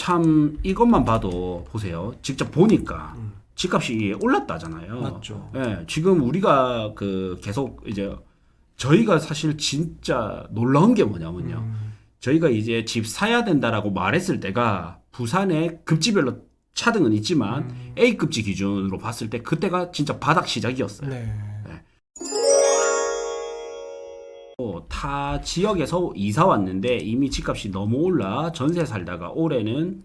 참 이것만 봐도 보세요. 직접 보니까 집값이 올랐다잖아요. 맞죠. 예, 지금 우리가 계속 이제 저희가 사실 진짜 놀라운 게 뭐냐면요. 저희가 이제 집 사야 된다라고 말했을 때가 부산의 급지별로 차등은 있지만 A급지 기준으로 봤을 때 그때가 진짜 바닥 시작이었어요. 네. 타 지역에서 이사 왔는데 이미 집값이 너무 올라 전세 살다가 올해는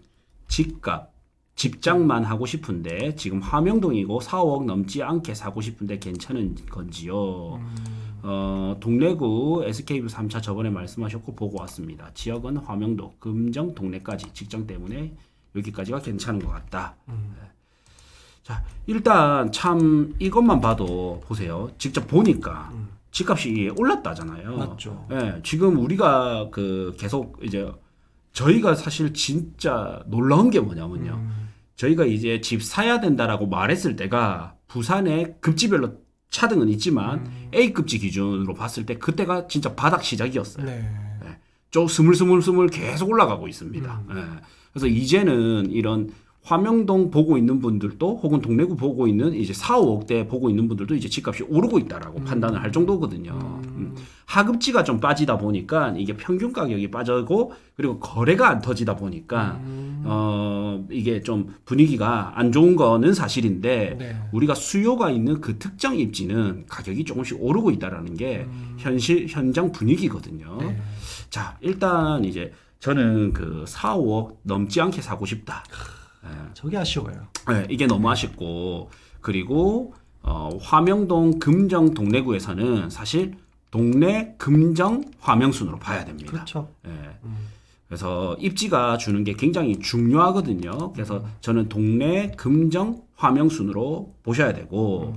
집장만 하고 싶은데 지금 화명동이고 4억 넘지 않게 사고 싶은데 괜찮은 건지요. 동래구 SK뷰 3차 저번에 말씀하셨고 보고 왔습니다. 지역은 화명동, 금정, 동래까지 직장 때문에 여기까지가 괜찮은 것 같다. 자, 일단 참 이것만 봐도 보세요. 직접 보니까 집값이 올랐다잖아요. 맞죠. 예, 지금 우리가 계속 이제 저희가 사실 진짜 놀라운 게 뭐냐면요. 저희가 이제 집 사야 된다라고 말했을 때가 부산의 급지별로 차등은 있지만 A급지 기준으로 봤을 때 그때가 진짜 바닥 시작이었어요. 네. 예, 좀 스물스물 계속 올라가고 있습니다. 예, 그래서 이제는 이런 화명동 보고 있는 분들도 혹은 동래구 보고 있는 이제 4, 5억대 보고 있는 분들도 이제 집값이 오르고 있다라고 판단을 할 정도거든요. 하급지가 좀 빠지다 보니까 이게 평균 가격이 빠지고 그리고 거래가 안 터지다 보니까 이게 좀 분위기가 안 좋은 거는 사실인데 네. 우리가 수요가 있는 그 특정 입지는 가격이 조금씩 오르고 있다라는 게 현장 분위기거든요. 네. 자, 일단 이제 저는 4, 5억 넘지 않게 사고 싶다. 저게 아쉬워요. 네, 이게 너무 아쉽고 그리고 화명동 금정 동래구에서는 사실 동래 금정 화명순으로 봐야 됩니다. 그렇죠. 예. 그래서 입지가 주는 게 굉장히 중요하거든요. 그래서 저는 동래 금정 화명순으로 보셔야 되고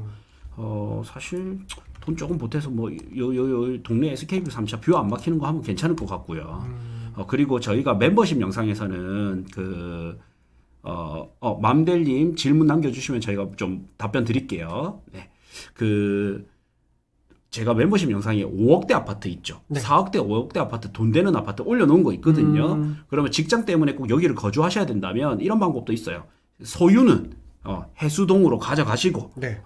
사실 돈 조금 보태서 뭐 요 동네 SK뷰 3차 뷰 안 막히는 거 하면 괜찮을 것 같고요. 그리고 저희가 멤버십 영상에서는 맘델님 질문 남겨주시면 저희가 좀 답변 드릴게요. 네. 제가 멤버십 영상에 5억대 아파트 있죠. 네. 4억대, 5억대 아파트 돈 되는 아파트 올려놓은 거 있거든요. 그러면 직장 때문에 꼭 여기를 거주하셔야 된다면 이런 방법도 있어요. 소유는 해수동으로 가져가시고 네.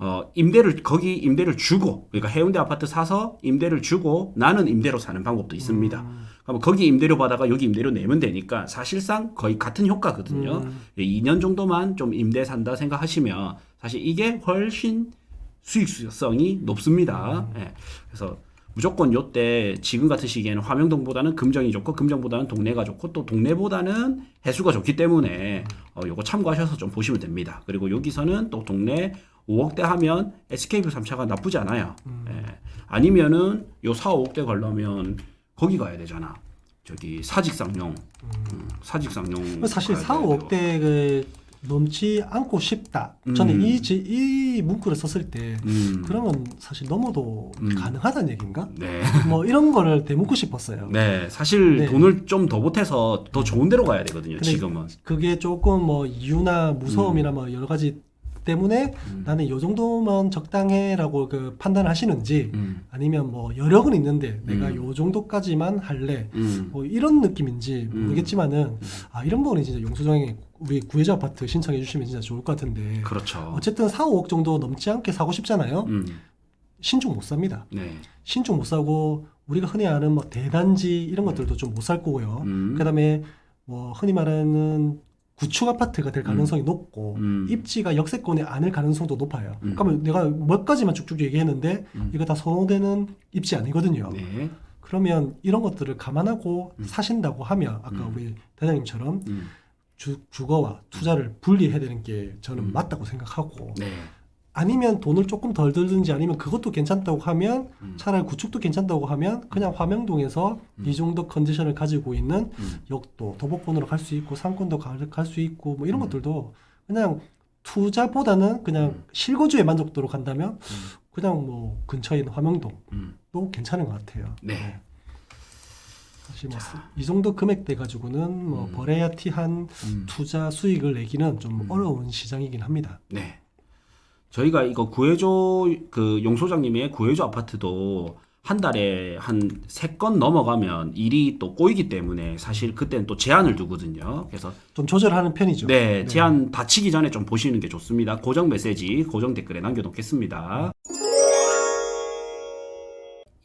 거기 임대를 주고 그러니까 해운대 아파트 사서 임대를 주고 나는 임대로 사는 방법도 있습니다. 그러면 거기 임대료 받아가 여기 임대료 내면 되니까 사실상 거의 같은 효과거든요. 2년 정도만 좀 임대 산다 생각하시면 사실 이게 훨씬 수익성이 높습니다. 예. 그래서 무조건 요때 지금 같은 시기에는 화명동보다는 금정이 좋고 금정보다는 동래가 좋고 또 동래보다는 해수가 좋기 때문에 요거 참고하셔서 좀 보시면 됩니다. 그리고 여기서는 또 동래 5억대 하면 SK뷰 3차가 나쁘지 않아요. 예. 아니면은 요 4, 5억대 가려면 거기 가야 되잖아. 저기 사직상용. 사직상용. 사실 가야 4, 돼요. 5억대 넘지 않고 싶다. 저는 이 문구를 썼을 때 그러면 사실 넘어도 가능하다는 얘기인가? 네. 뭐 이런 거를 대묻고 싶었어요. 네. 사실 네. 돈을 좀 더 보태서 더 좋은 데로 가야 되거든요. 근데 지금은. 그게 조금 뭐 이유나 무서움이나 뭐 여러 가지 때문에 나는 요 정도면 적당해라고 판단을 하시는지 아니면 뭐 여러 건 있는데 내가 요 정도까지만 할래 뭐 이런 느낌인지 모르겠지만은 이런 부분이 진짜 용수정에 우리 구해자 아파트 신청해 주시면 진짜 좋을 것 같은데 그렇죠. 어쨌든 4, 5억 정도 넘지 않게 사고 싶잖아요. 음. 신축 못 삽니다. 네. 신축 못 사고 우리가 흔히 아는 뭐 대단지 이런 것들도 좀 못 살 거고요. 그다음에 뭐 흔히 말하는 구축 아파트가 될 가능성이 높고 입지가 역세권에 안을 가능성도 높아요. 그러면 내가 몇 가지만 쭉쭉 얘기했는데 이거 다 선호되는 입지 아니거든요. 네. 그러면 이런 것들을 감안하고 사신다고 하면 아까 우리 대장님처럼 주거와 투자를 분리해야 되는 게 저는 맞다고 생각하고 네. 아니면 돈을 조금 덜 들든지 아니면 그것도 괜찮다고 하면 차라리 구축도 괜찮다고 하면 그냥 화명동에서 이 정도 컨디션을 가지고 있는 역도 도보권으로 갈 수 있고 상권도 갈 수 있고 뭐 이런 것들도 그냥 투자보다는 그냥 실거주의 만족도로 간다면 그냥 뭐 근처에 있는 화명동도 괜찮은 것 같아요. 네. 사실 뭐 이 정도 금액대 가지고는 뭐 버라이어티한 투자 수익을 내기는 좀 어려운 시장이긴 합니다. 네. 저희가 이거 구해줘 용소장님의 구해줘 아파트도 한 달에 한 3건 넘어가면 일이 또 꼬이기 때문에 사실 그때는 또 제한을 두거든요. 그래서 좀 조절하는 편이죠. 네, 제한 다치기 전에 좀 보시는 게 좋습니다. 고정 메시지, 고정 댓글에 남겨놓겠습니다.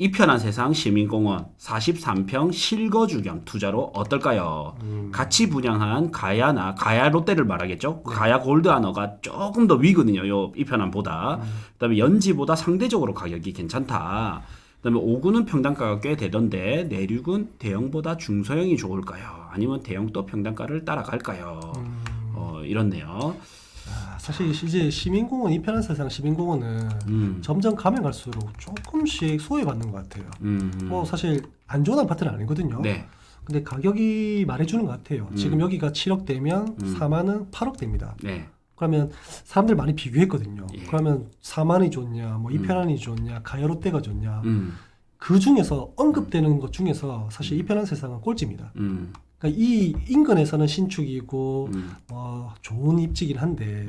이편한 세상 시민공원 43평 실거주 겸 투자로 어떨까요? 같이 분양한 가야나 가야 롯데를 말하겠죠. 가야 골드 하너가 조금 더 위거든요. 요 이편한보다. 그다음에 연지보다 상대적으로 가격이 괜찮다. 그다음에 5구는 평당가가 꽤 되던데 내륙은 대형보다 중소형이 좋을까요? 아니면 대형도 평당가를 따라갈까요? 이렇네요. 사실 이제 시민공원 이편한 세상 시민공원은 점점 가면 갈수록 조금씩 소외받는 것 같아요. 뭐 사실 안 좋은 아파트는 아니거든요. 네. 근데 가격이 말해주는 것 같아요. 지금 여기가 7억 대면 4만은 8억 대입니다. 네. 그러면 사람들 많이 비교했거든요. 예. 그러면 4만이 좋냐, 뭐 이편한이 좋냐, 가야롯데가 좋냐. 음. 그 중에서 언급되는 것 중에서 사실 이편한 세상은 꼴찌입니다. 음. 그러니까 이 인근에서는 신축이고 좋은 입지긴 한데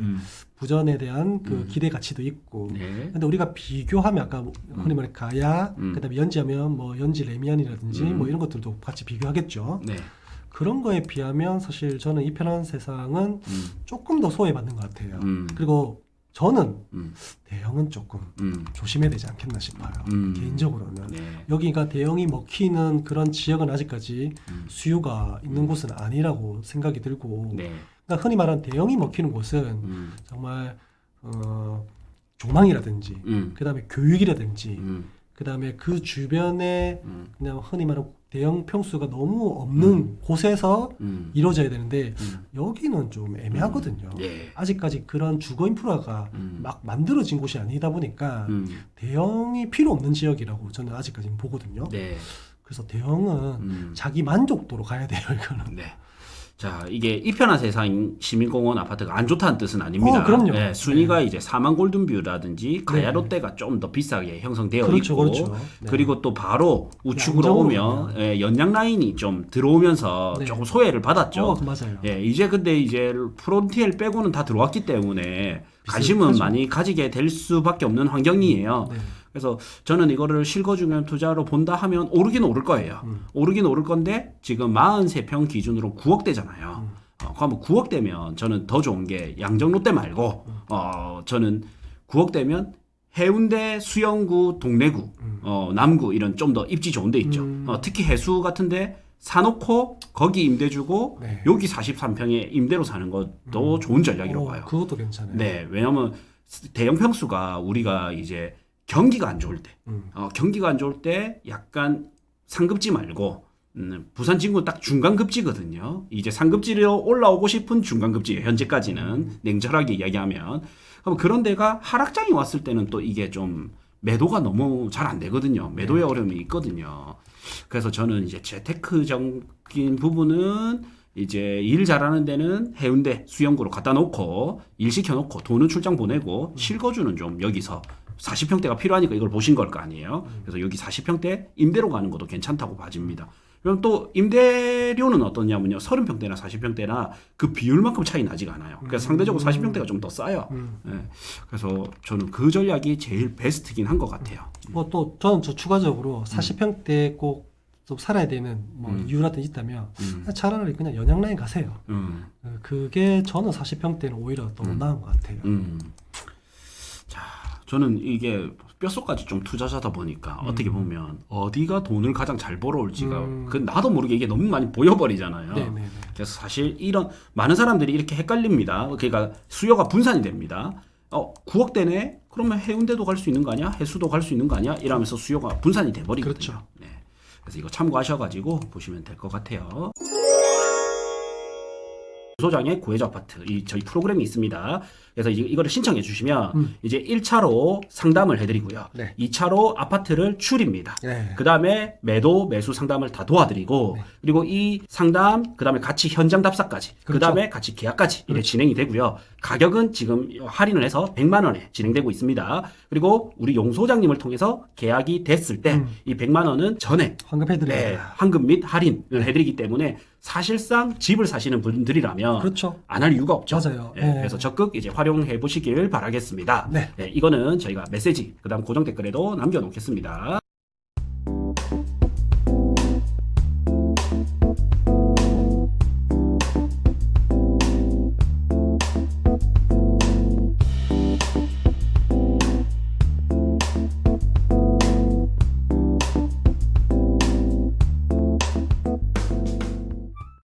부전에 대한 그 기대 가치도 있고. 네. 근데 우리가 비교하면 아까 흔히 말해 가야, 그다음에 연지하면 뭐 연지 레미안이라든지 뭐 이런 것들도 같이 비교하겠죠. 네. 그런 거에 비하면 사실 저는 이 편한 세상은 조금 더 소외받는 것 같아요. 그리고 저는 대형은 조금 조심해야 되지 않겠나 싶어요. 개인적으로는. 네. 여기가 대형이 먹히는 그런 지역은 아직까지 수요가 있는 곳은 아니라고 생각이 들고, 네. 그러니까 흔히 말하는 대형이 먹히는 곳은 정말 조망이라든지 그다음에 교육이라든지 그다음에 그 주변에 그냥 흔히 말하는 대형 평수가 너무 없는 곳에서 이루어져야 되는데 여기는 좀 애매하거든요. 예. 아직까지 그런 주거 인프라가 막 만들어진 곳이 아니다 보니까 대형이 필요 없는 지역이라고 저는 아직까지는 보거든요. 네. 그래서 대형은 자기 만족도로 가야 돼요, 이거는. 네. 자, 이게 이편한 세상 시민공원 아파트가 안 좋다는 뜻은 아닙니다. 그럼요. 네, 순위가 이제 4만 골든뷰라든지 가야 롯데가 좀 더 비싸게 형성되어 그렇죠, 있고, 그렇죠. 네. 그리고 또 바로 우측으로 양정으로 오면 연양 라인이 좀 들어오면서 네. 조금 소외를 받았죠. 맞아요. 예, 이제 근데 이제 프론티엘 빼고는 다 들어왔기 때문에 관심은 비슷하죠. 많이 가지게 될 수밖에 없는 환경이에요. 네. 그래서 저는 이거를 실거주면 투자로 본다 하면 오르긴 오를 거예요. 오르긴 오를 건데 지금 43평 기준으로 9억대잖아요. 그러면 9억대면 저는 더 좋은 게 양정 롯데 말고 저는 9억대면 해운대, 수영구, 동래구, 남구 이런 좀 더 입지 좋은 데 있죠. 특히 해수 같은데 사놓고 거기 임대 주고 네. 여기 43평에 임대로 사는 것도 좋은 전략이라고 봐요. 그것도 괜찮아요. 네, 왜냐하면 대형 평수가 우리가 이제 경기가 안 좋을 때, 경기가 안 좋을 때 약간 상급지 말고 부산 진구 딱 중간급지거든요. 이제 상급지로 올라오고 싶은 중간급지예요. 현재까지는 냉철하게 이야기하면. 그럼 그런 데가 하락장이 왔을 때는 또 이게 좀 매도가 너무 잘 안 되거든요. 매도의 어려움이 있거든요. 그래서 저는 이제 재테크적인 부분은 이제 일 잘하는 데는 해운대 수영구로 갖다 놓고 일 시켜놓고 돈은 출장 보내고 실거주는 좀 여기서 40평대가 필요하니까 이걸 보신 걸 거 아니에요. 그래서 여기 40평대 임대로 가는 것도 괜찮다고 봐집니다. 그럼 또 임대료는 어떠냐면요. 30평대나 40평대나 그 비율만큼 차이 나지가 않아요. 그래서 상대적으로 40평대가 좀 더 싸요. 네. 그래서 저는 그 전략이 제일 베스트긴 한 것 같아요. 뭐 또 저는 추가적으로 40평대 꼭 좀 살아야 되는 뭐 이유라든지 있다면 차라리 그냥 연양 라인 가세요. 그게 저는 40평대는 오히려 더 나은 것 같아요. 자, 저는 이게 뼛속까지 좀 투자자다 보니까 어떻게 보면 어디가 돈을 가장 잘 벌어올지가 그 나도 모르게 이게 너무 많이 보여버리잖아요. 네네네. 그래서 사실 이런 많은 사람들이 이렇게 헷갈립니다. 그러니까 수요가 분산이 됩니다. 9억대네? 그러면 해운대도 갈 수 있는 거 아니야? 해수도 갈 수 있는 거 아니야? 이러면서 수요가 분산이 돼버리거든요. 그렇죠. 네. 그래서 이거 참고하셔가지고 보시면 될 것 같아요. 소장의 구해줘 아파트 저희 프로그램이 있습니다. 그래서 이거를 신청해 주시면 이제 1차로 상담을 해드리고요. 네. 2차로 아파트를 추립니다. 네. 그 다음에 매수 상담을 다 도와드리고 네. 그리고 이 상담 그 다음에 같이 현장 답사까지 그 그렇죠. 다음에 같이 계약까지 이렇게 진행이 되고요. 가격은 지금 할인을 해서 100만 원에 진행되고 있습니다. 그리고 우리 용 소장님을 통해서 계약이 됐을 때 이 100만 원은 전액 환급해드려요. 네, 환급 및 할인을 해드리기 때문에 사실상 집을 사시는 분들이라면 그렇죠. 안 할 이유가 없죠. 맞아요. 예, 네. 그래서 적극 이제 활용해 보시길 바라겠습니다. 네. 이거는 저희가 메시지 그다음 고정 댓글에도 남겨놓겠습니다.